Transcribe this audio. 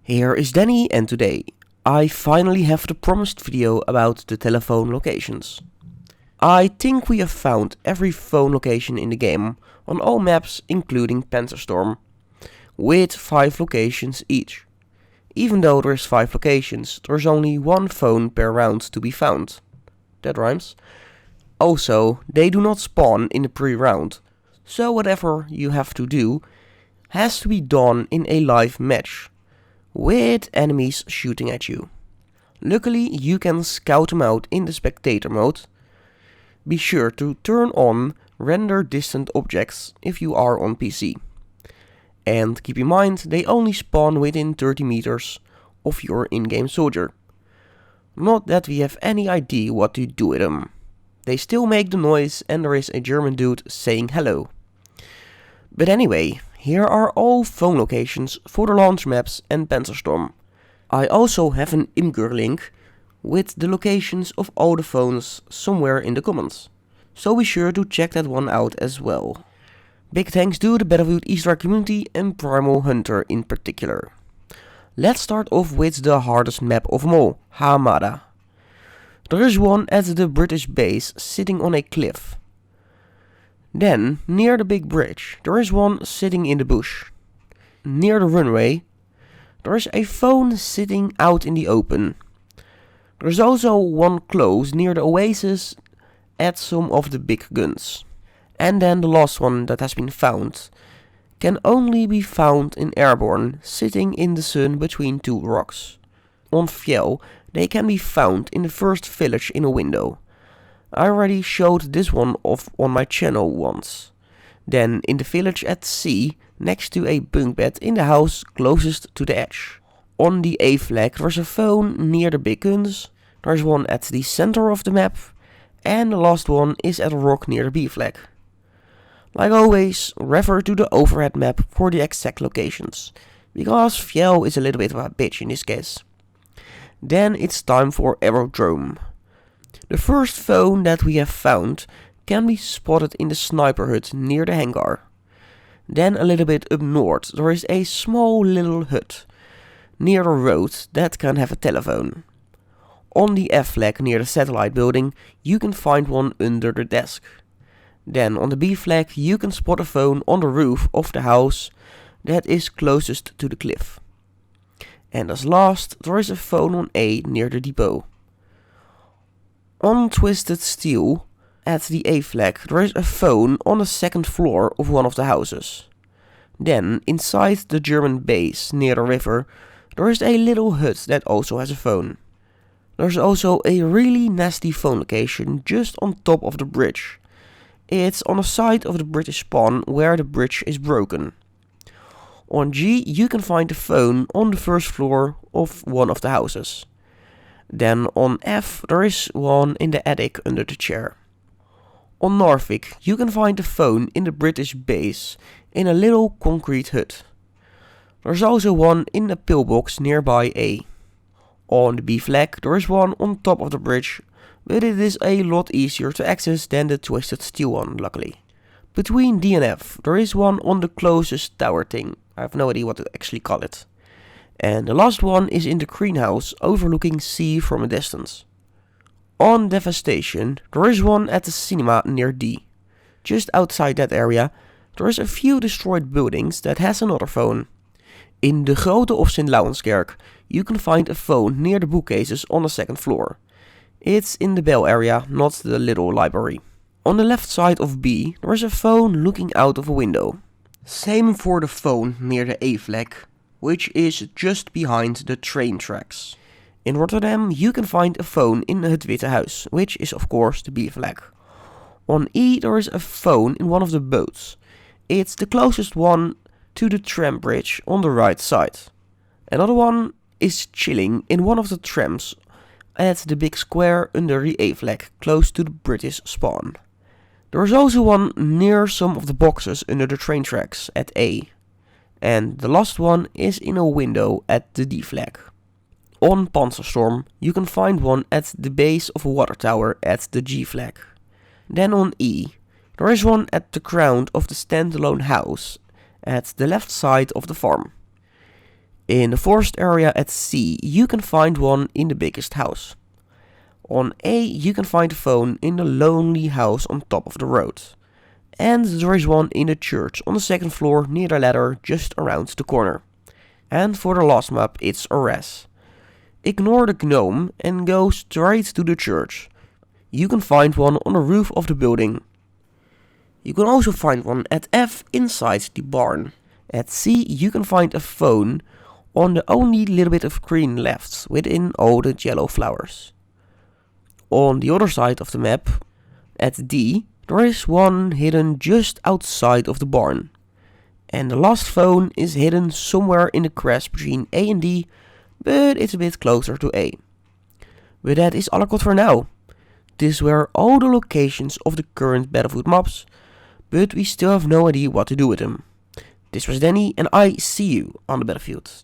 Here is Danny, and today I finally have the promised video about the telephone locations. I think we have found every phone location in the game on all maps including Panzerstorm, with 5 locations each. Even though there's 5 locations, there's only 1 phone per round to be found. That rhymes. Also, they do not spawn in the pre-round, so whatever you have to do has to be done in a live match, with enemies shooting at you. Luckily, you can scout them out in the spectator mode. Be sure to turn on render distant objects if you are on PC. And keep in mind, they only spawn within 30 meters of your in-game soldier. Not that we have any idea what to do with them. They still make the noise and there is a German dude saying hello. But anyway, here are all phone locations for the launch maps and Panzerstorm. I also have an Imgur link with the locations of all the phones somewhere in the comments, so be sure to check that one out as well. Big thanks to the Battlefield Easter egg community and Primal Hunter in particular. Let's start off with the hardest map of them all, Muhammara. There is one at the British base sitting on a cliff. Then, near the big bridge, there is one sitting in the bush. Near the runway, there is a phone sitting out in the open. There is also one close near the oasis at some of the big guns. And then the last one that has been found can only be found in airborne, sitting in the sun between 2 rocks. On Fjell, they can be found in the first village in a window. I already showed this one off on my channel once. Then in the village at sea, next to a bunk bed in the house closest to the edge. On the A flag there's a phone near the big guns, there's one at the center of the map, and the last one is at a rock near the B flag. Like always, refer to the overhead map for the exact locations, because Fjell is a little bit of a bitch in this case. Then it's time for Aerodrome. The first phone that we have found can be spotted in the sniper hut near the hangar. Then a little bit up north there is a small little hut near the road that can have a telephone. On the F flag near the satellite building you can find one under the desk. Then on the B flag you can spot a phone on the roof of the house that is closest to the cliff. And as last there is a phone on A near the depot. On Twisted Steel, at the A flag, there is a phone on the 2nd floor of one of the houses. Then, inside the German base near the river, there is a little hut that also has a phone. There's also a really nasty phone location just on top of the bridge. It's on the side of the British spawn where the bridge is broken. On G, you can find a phone on the 1st floor of one of the houses. Then on F there is one in the attic under the chair. On Norfolk you can find a phone in the British base in a little concrete hut. There's also one in a pillbox nearby A. On the B flag there is one on top of the bridge, but it is a lot easier to access than the Twisted Steel one, luckily. Between D and F there is one on the closest tower thing. I have no idea what to actually call it. And the last one is in the greenhouse overlooking sea from a distance. On Devastation, there is one at the cinema near D. Just outside that area, there is a few destroyed buildings that has another phone. In the Grote of St. Lauwenskerk, you can find a phone near the bookcases on the 2nd floor. It's in the bell area, not the little library. On the left side of B, there is a phone looking out of a window. Same for the phone near the A flag, which is just behind the train tracks. In Rotterdam you can find a phone in het Witte Huis, which is of course the B flag. On E there is a phone in one of the boats. It's the closest one to the tram bridge on the right side. Another one is chilling in one of the trams at the big square under the A flag, close to the British spawn. There is also one near some of the boxes under the train tracks at A. And the last one is in a window at the D flag. On Panzerstorm you can find one at the base of a water tower at the G flag. Then on E there is one at the ground of the standalone house at the left side of the farm. In the forest area at C, you can find one in the biggest house. On A, you can find a phone in the lonely house on top of the road. And there is one in the church on the second floor near the ladder just around the corner. And for the last map, it's a res. Ignore the gnome and go straight to the church. You can find one on the roof of the building. You can also find one at F inside the barn. At C, you can find a phone on the only little bit of green left within all the yellow flowers. On the other side of the map, at D, there is one hidden just outside of the barn. And the last phone is hidden somewhere in the grass between A and D, but it's a bit closer to A. But that is all I got for now. These were all the locations of the current Battlefield maps, but we still have no idea what to do with them. This was Danny, and I see you on the battlefield.